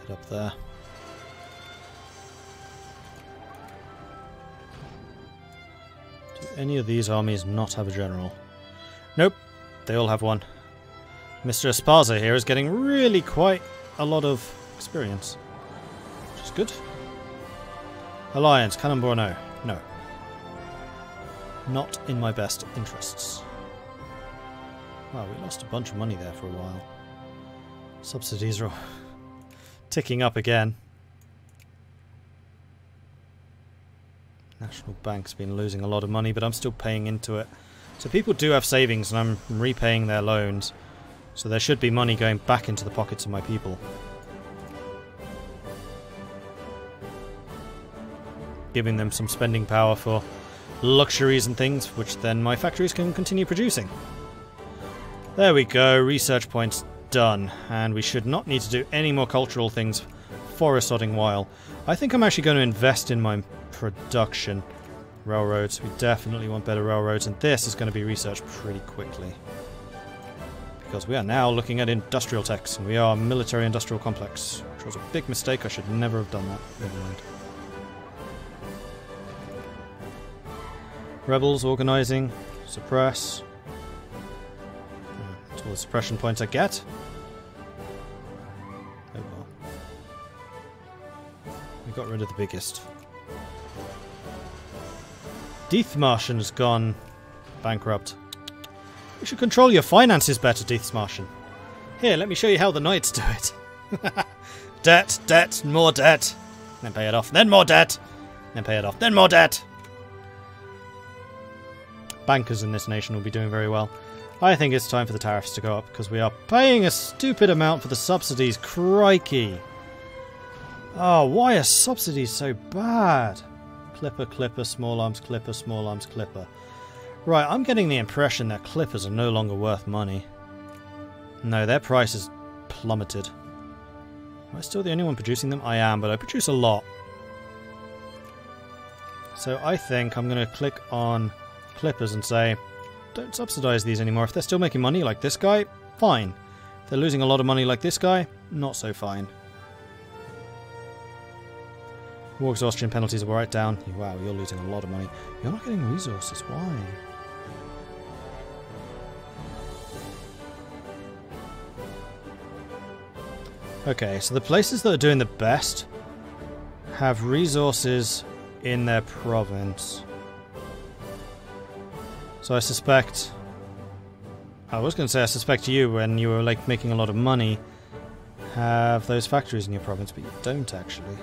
Head up there. Do any of these armies not have a general? Nope, they all have one. Mr. Esparza here is getting really quite a lot of experience, which is good. Alliance, Cannonball, no. No. Not in my best interests. Wow, we lost a bunch of money there for a while. Subsidies are ticking up again. National Bank's been losing a lot of money, but I'm still paying into it. So people do have savings, and I'm repaying their loans. So there should be money going back into the pockets of my people. Giving them some spending power for luxuries and things, which then my factories can continue producing. There we go, research points done. And we should not need to do any more cultural things for a sodding while. I think I'm actually going to invest in my production. Railroads, we definitely want better railroads, and this is going to be researched pretty quickly. Because we are now looking at industrial techs, and we are a military-industrial complex, which was a big mistake. I should never have done that. Never mind. Rebels organising, suppress. That's all the suppression points I get. Oh well. We got rid of the biggest. Deathmartian has gone bankrupt. You should control your finances better, Deathmartian. Here, let me show you how the knights do it. Debt, debt, more debt. Then pay it off, then more debt. Then pay it off, then more debt. Bankers in this nation will be doing very well. I think it's time for the tariffs to go up, because we are paying a stupid amount for the subsidies. Crikey. Oh, why are subsidies so bad? Clipper, clipper, small arms, clipper, small arms, clipper. Right, I'm getting the impression that clippers are no longer worth money. No, their price has plummeted. Am I still the only one producing them? I am, but I produce a lot. So I think I'm going to click on clippers and say, don't subsidize these anymore. If they're still making money like this guy, fine. If they're losing a lot of money like this guy, not so fine. War exhaustion penalties are right down. Wow, you're losing a lot of money. You're not getting resources. Why? Okay, so the places that are doing the best have resources in their province. So I suspect... I was going to say I suspect you, when you were like making a lot of money, have those factories in your province, but you don't actually.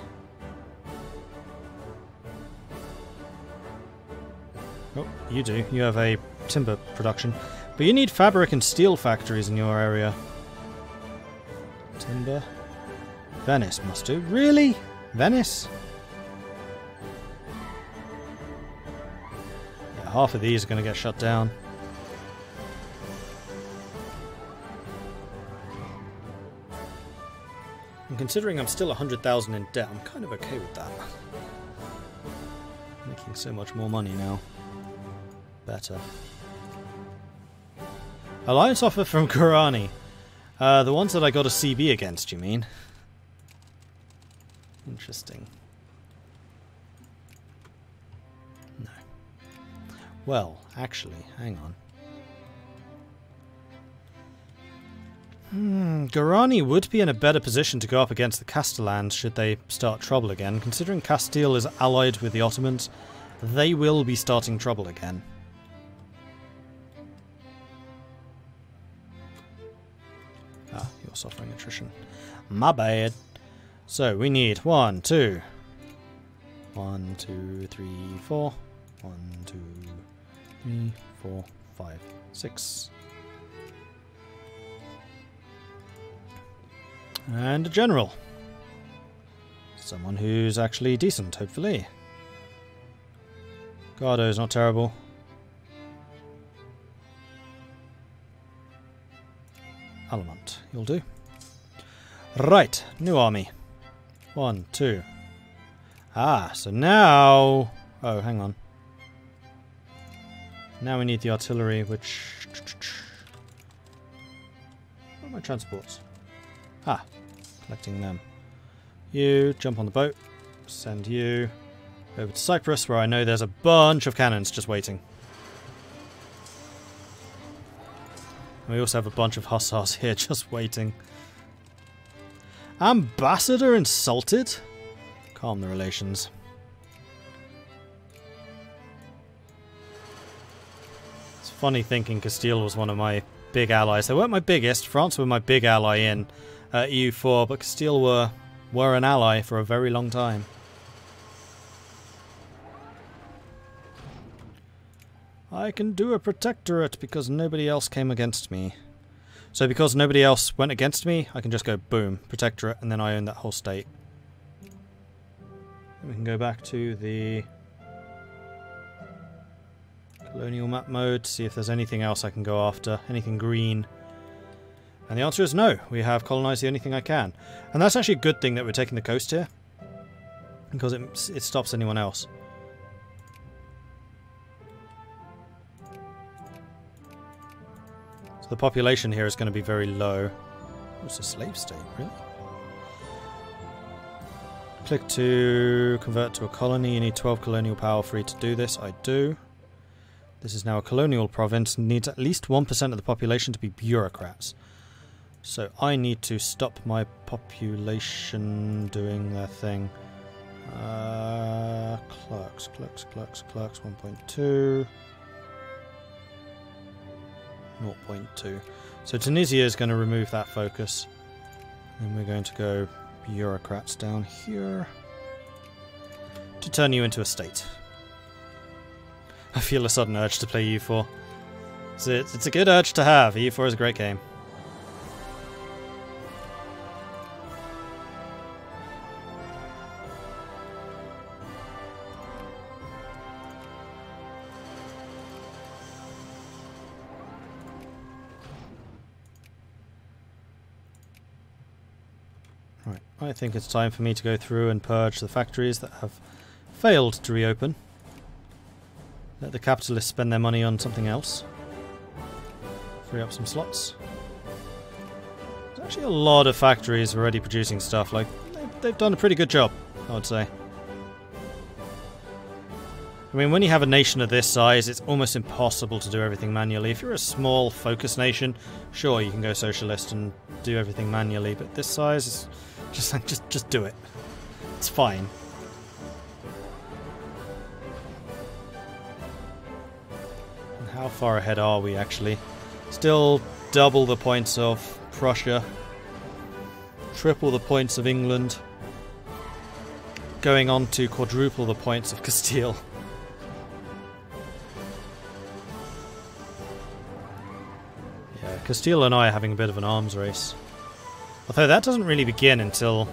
Oh, you do. You have a timber production. But you need fabric and steel factories in your area. Timber. Venice must do. Really? Venice? Yeah, half of these are going to get shut down. And considering I'm still 100,000 in debt, I'm kind of okay with that. Making so much more money now. Better. Alliance offer from Guarani. The ones that I got a CB against, you mean? Interesting. No. Well, actually, hang on. Guarani would be in a better position to go up against the Castellans should they start trouble again. Considering Castile is allied with the Ottomans, they will be starting trouble again. Ah, you're suffering attrition. My bad. So we need 1, 2, 1, 2, 3, 4, 1, 2, 3, 4, 5, 6. And a general. Someone who's actually decent, hopefully. Gardo's not terrible. Almont, you'll do. Right, new army. 1, 2. Ah, so now... Oh, hang on. Now we need the artillery, which... Where are my transports? Ah, collecting them. You jump on the boat. Send you over to Cyprus, where I know there's a bunch of cannons just waiting. We also have a bunch of hussars here just waiting. Ambassador insulted? Calm the relations. It's funny thinking Castile was one of my big allies. They weren't my biggest. France were my big ally in EU4, but Castile were an ally for a very long time. I can do a protectorate because nobody else came against me. So because nobody else went against me, I can just go boom, protectorate, and then I own that whole state. And we can go back to the colonial map mode to see if there's anything else I can go after, anything green. And the answer is no, we have colonized the only thing I can. And that's actually a good thing that we're taking the coast here, because it stops anyone else. So the population here is going to be very low. Oh, it's a slave state, really? Click to convert to a colony. You need 12 colonial power for you to do this. I do. This is now a colonial province and needs at least 1% of the population to be bureaucrats. So I need to stop my population doing their thing. Clerks, 1.2. 0.2. So Tunisia is going to remove that focus. And we're going to go bureaucrats down here to turn you into a state. I feel a sudden urge to play EU4. It's a good urge to have. EU4 is a great game. Right, I think it's time for me to go through and purge the factories that have failed to reopen. Let the capitalists spend their money on something else. Free up some slots. There's actually a lot of factories already producing stuff. Like, they've done a pretty good job, I would say. I mean, when you have a nation of this size, it's almost impossible to do everything manually. If you're a small, focused nation, sure, you can go socialist and do everything manually, but this size is just do it. It's fine. And how far ahead are we, actually? Still double the points of Prussia. Triple the points of England. Going on to quadruple the points of Castile. Castile and I are having a bit of an arms race. Although that doesn't really begin until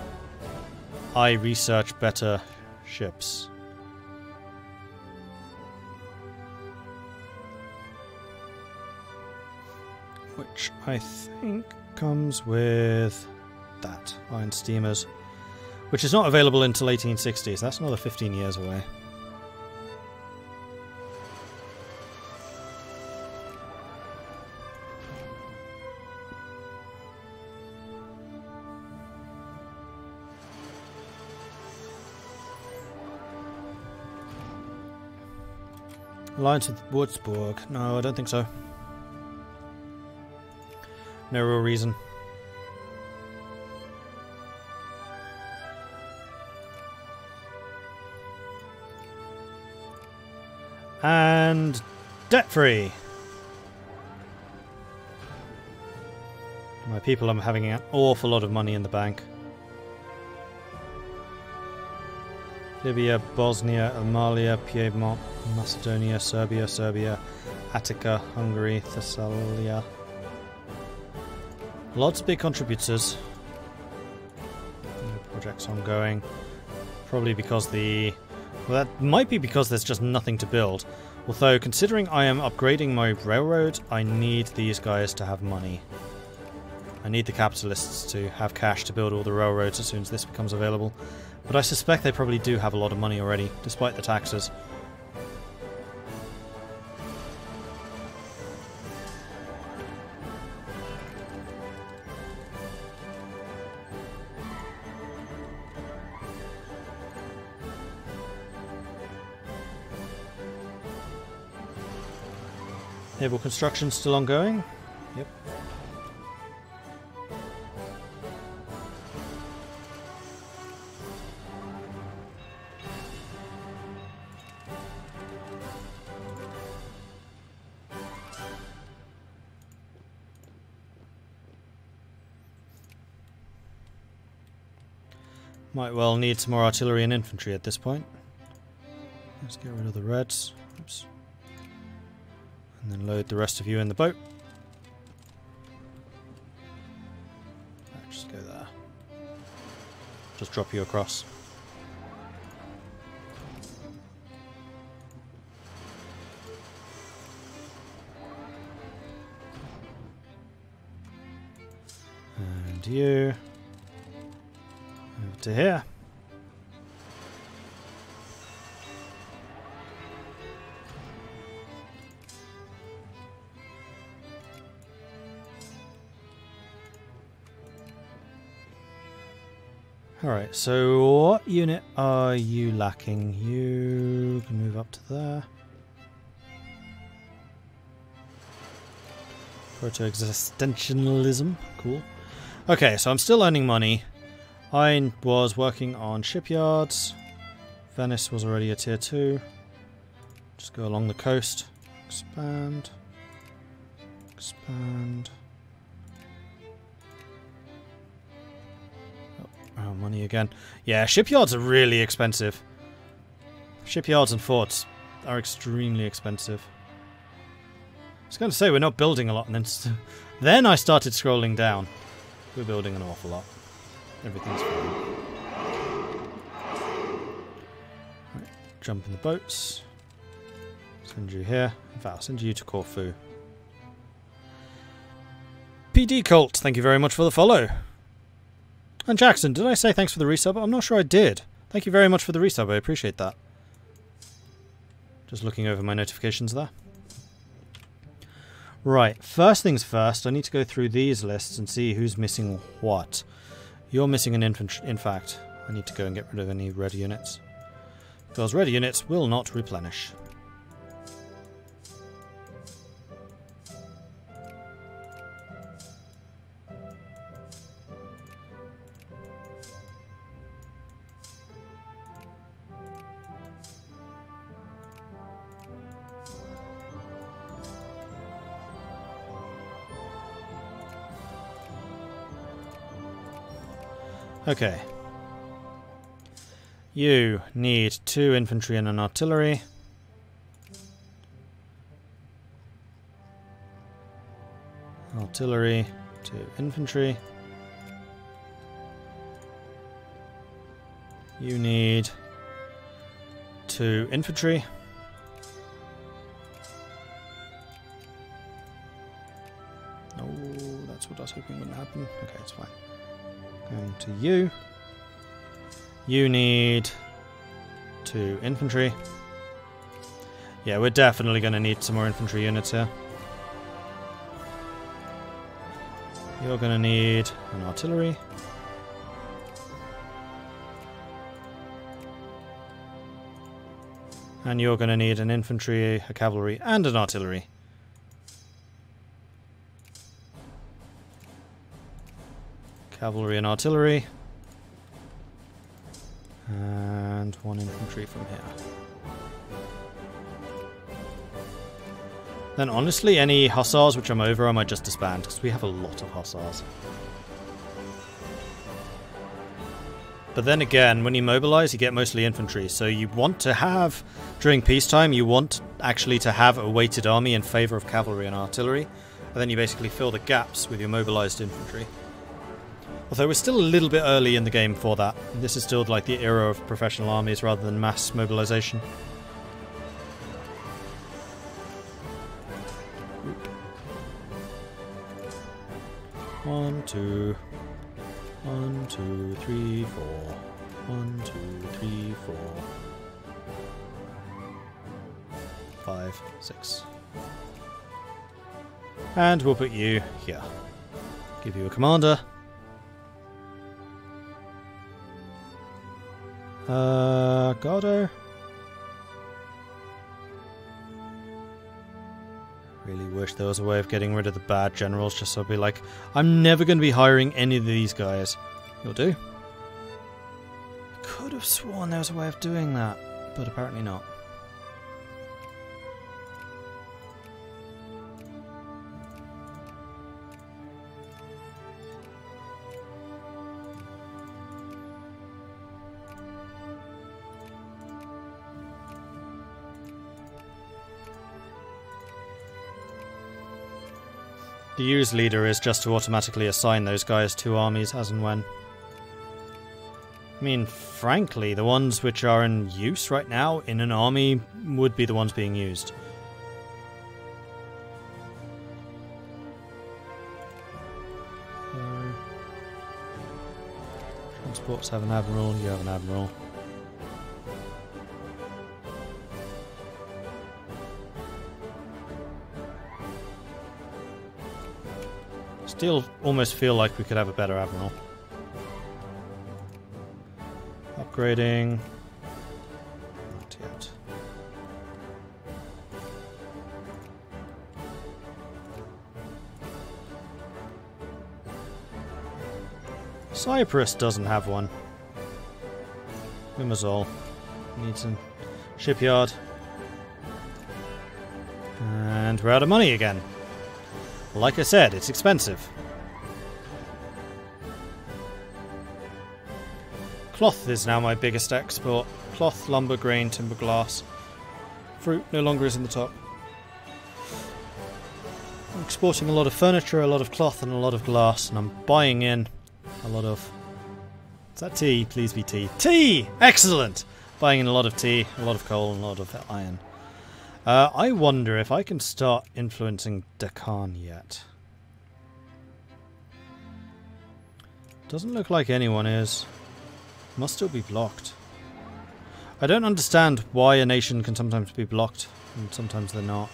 I research better ships. Which I think comes with that, iron steamers. Which is not available until 1860, so that's another 15 years away. Alliance with Würzburg. No, I don't think so. No real reason. And debt-free. My people are having an awful lot of money in the bank. Libya, Bosnia, Amalia, Piedmont, Macedonia, Serbia, Attica, Hungary, Thessalia. Lots of big contributors. No projects ongoing. Probably because the... Well, that might be because there's just nothing to build. Although, considering I am upgrading my railroad, I need these guys to have money. I need the capitalists to have cash to build all the railroads as soon as this becomes available. But I suspect they probably do have a lot of money already, despite the taxes. Naval construction still ongoing. Yep. Might well need some more artillery and infantry at this point. Let's get rid of the reds. Oops. And then load the rest of you in the boat. Right, just go there. Just drop you across. And you over to here. Alright, so what unit are you lacking? You can move up to there. Proto-existentialism, cool. Okay, so I'm still earning money. I was working on shipyards. Venice was already a tier 2. Just go along the coast. Expand. Expand. Oh, money again. Yeah, shipyards are really expensive. Shipyards and forts are extremely expensive. I was going to say we're not building a lot, and then I started scrolling down. We're building an awful lot. Everything's fine. Right, jump in the boats. Send you here. In fact, I'll send you to Corfu. PD Cult, thank you very much for the follow. And Jackson, did I say thanks for the resub? I'm not sure I did. Thank you very much for the resub, I appreciate that. Just looking over my notifications there. Right, first things first, I need to go through these lists and see who's missing what. You're missing an infantry. In fact, I need to go and get rid of any red units. Because red units will not replenish. Okay. You need 2 infantry and an artillery. Artillery, 2 infantry. You need 2 infantry. Oh, that's what I was hoping wouldn't happen. Okay, it's fine. Going to you. You need 2 infantry. Yeah, we're definitely going to need some more infantry units here. You're going to need an artillery. And you're going to need an infantry, a cavalry, and an artillery. Cavalry and artillery. And 1 infantry from here. Then honestly, any hussars which I'm over, I might just disband, because we have a lot of hussars. But then again, when you mobilize, you get mostly infantry, so you want to have, during peacetime, you want actually to have a weighted army in favour of cavalry and artillery, and then you basically fill the gaps with your mobilized infantry. Although we're still a little bit early in the game for that. This is still like the era of professional armies rather than mass mobilization. One, two, 1, 2, 3, 4. 1, 2, 3, 4. 5, 6. And we'll put you here. Give you a commander. Gardo. Really wish there was a way of getting rid of the bad generals, just so I'd be like, I'm never going to be hiring any of these guys. You'll do. I could have sworn there was a way of doing that, but apparently not. The use leader is just to automatically assign those guys to armies as and when. I mean, frankly, the ones which are in use right now in an army would be the ones being used. Transports have an admiral, you have an admiral. Still almost feel like we could have a better admiral. Upgrading. Not yet. Cyprus doesn't have one. Limassol needs a shipyard. And we're out of money again. Like I said, it's expensive. Cloth is now my biggest export. Cloth, lumber, grain, timber, glass. Fruit no longer is in the top. I'm exporting a lot of furniture, a lot of cloth, and a lot of glass, and I'm buying in a lot of... Is that tea? Please be tea. Tea! Excellent! Buying in a lot of tea, a lot of coal, and a lot of iron. I wonder if I can start influencing Deccan yet. Doesn't look like anyone is. Must still be blocked. I don't understand why a nation can sometimes be blocked and sometimes they're not.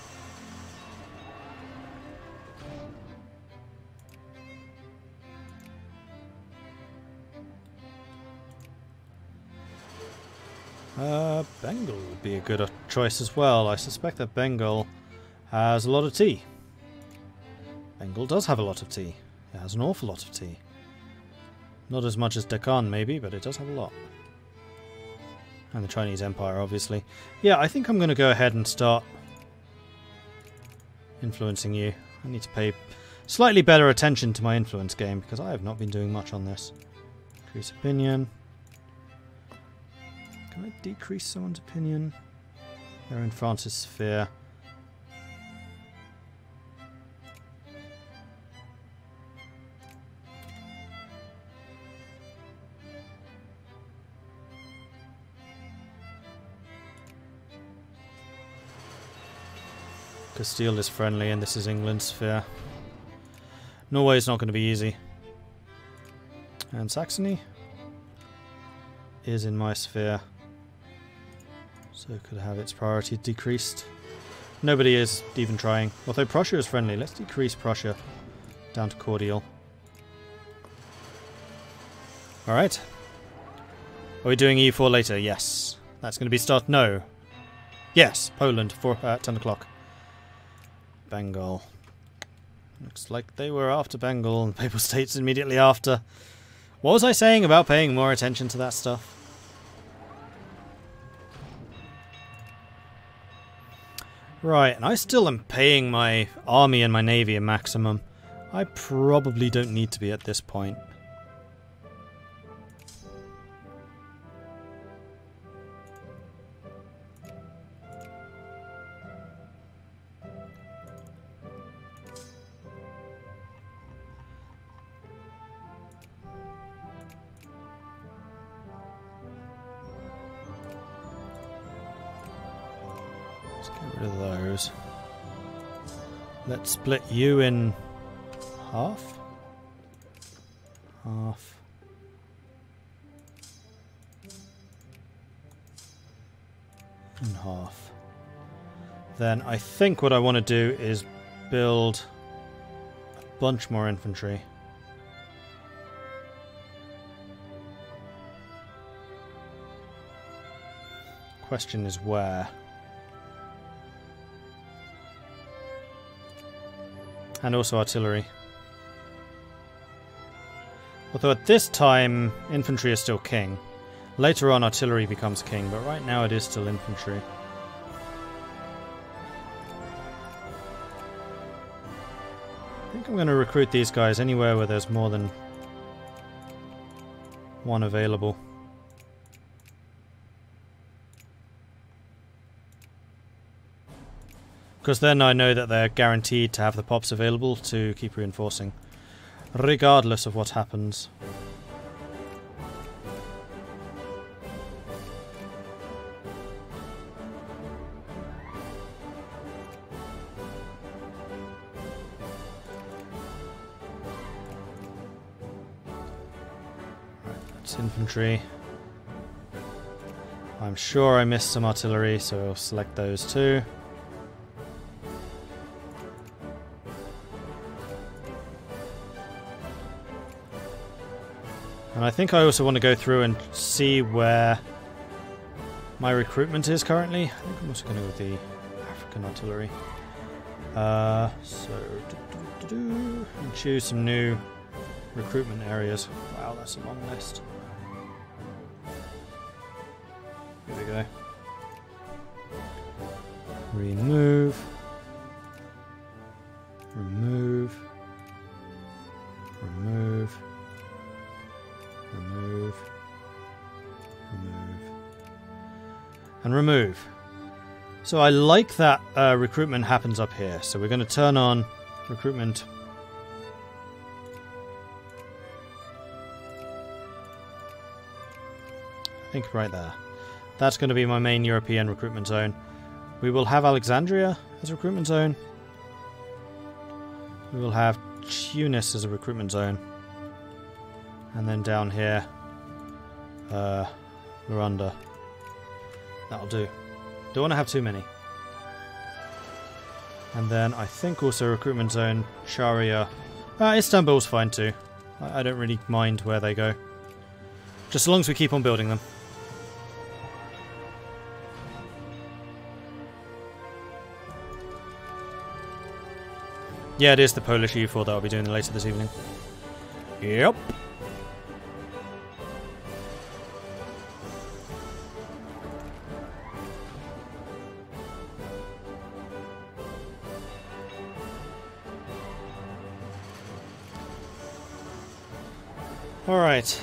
Bengal would be a good choice as well. I suspect that Bengal has a lot of tea. Bengal does have a lot of tea. It has an awful lot of tea. Not as much as Deccan, maybe, but it does have a lot. And the Chinese Empire, obviously. Yeah, I think I'm going to go ahead and start influencing you. I need to pay slightly better attention to my influence game, because I have not been doing much on this. Increase opinion. Can I decrease someone's opinion? They're in France's sphere. Castile is friendly and this is England's sphere. Norway is not going to be easy. And Saxony is in my sphere. So it could have its priority decreased. Nobody is even trying. Although Prussia is friendly. Let's decrease Prussia down to cordial. Alright. Are we doing EU4 later? Yes. That's going to be start. No. Yes. Poland for 10 o'clock. Bengal. Looks like they were after Bengal and the Papal States immediately after. What was I saying about paying more attention to that stuff? Right, and I still am paying my army and my navy a maximum. I probably don't need to be at this point. Get rid of those. Let's split you in half. Half. And half. Then I think what I want to do is build a bunch more infantry. Question is where? And also artillery. Although at this time, infantry is still king. Later on, artillery becomes king, but right now it is still infantry. I think I'm going to recruit these guys anywhere where there's more than one available. Because then I know that they're guaranteed to have the pops available to keep reinforcing, regardless of what happens. Infantry. I'm sure I missed some artillery, so I'll select those too. And I think I also want to go through and see where my recruitment is currently. I think I'm also going to go with the African artillery. And choose some new recruitment areas. Wow, that's a long list. Here we go. Remove. Remove. Remove. Remove. Remove. And remove. So I like that recruitment happens up here. So we're going to turn on recruitment. I think right there. That's going to be my main European recruitment zone. We will have Alexandria as a recruitment zone. We will have Tunis as a recruitment zone. And then down here, Rwanda. That'll do. Don't want to have too many. And then I think also recruitment zone, Sharia. Istanbul's fine too. I don't really mind where they go. Just as long as we keep on building them. Yeah, it is the Polish EU4 that I'll be doing later this evening. Yep. Alright.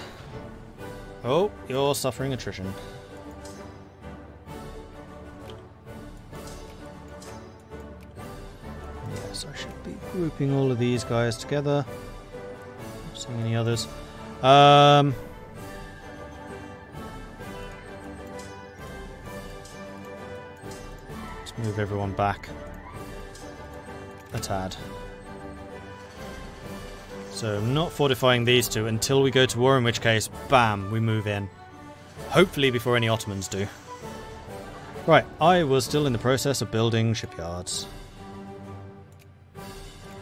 Oh, you're suffering attrition. Yes, I should be grouping all of these guys together. Not seeing any others. Let's move everyone back a tad. So I'm not fortifying these two until we go to war, in which case, bam, we move in. Hopefully before any Ottomans do. Right, I was still in the process of building shipyards.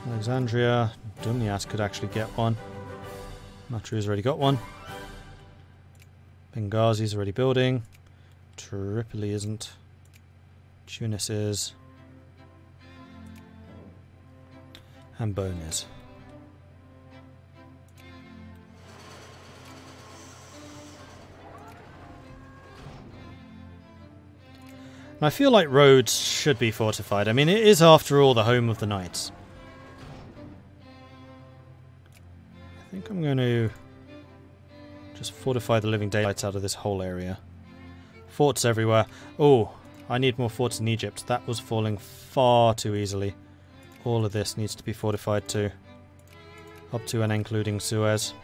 Alexandria, Dumnias could actually get one. Matru's already got one. Benghazi's already building. Tripoli isn't. Tunis is. And Bone is. I feel like Rhodes should be fortified. I mean, it is, after all, the home of the knights. I think I'm going to just fortify the living daylights out of this whole area. Forts everywhere. Oh, I need more forts in Egypt. That was falling far too easily. All of this needs to be fortified too. Up to and including Suez.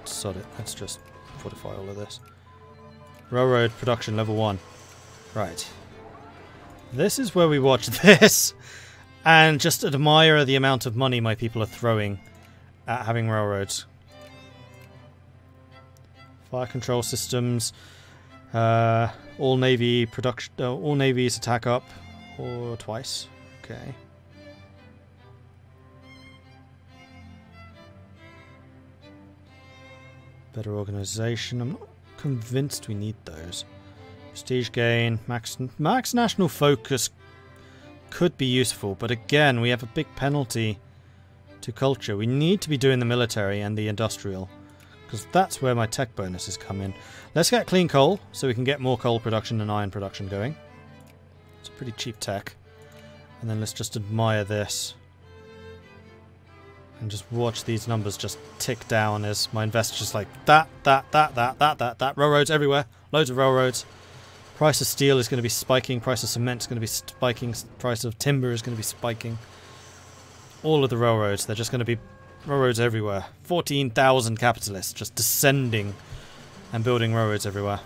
Sod it. Let's just fortify all of this. Railroad production level 1. Right. This is where we watch this and just admire the amount of money my people are throwing at having railroads. Fire control systems. All navy production. All navies attack up or twice. Okay. Better organization. I'm not convinced we need those. Prestige gain, max national focus could be useful, but again, we have a big penalty to culture. We need to be doing the military and the industrial, because that's where my tech bonuses come in. Let's get clean coal, so we can get more coal production and iron production going. It's a pretty cheap tech. And then let's just admire this. And just watch these numbers just tick down as my investors just like that. Railroads everywhere. Loads of railroads. Price of steel is going to be spiking. Price of cement is going to be spiking. Price of timber is going to be spiking. All of the railroads, they're just going to be railroads everywhere. 14,000 capitalists just descending and building railroads everywhere.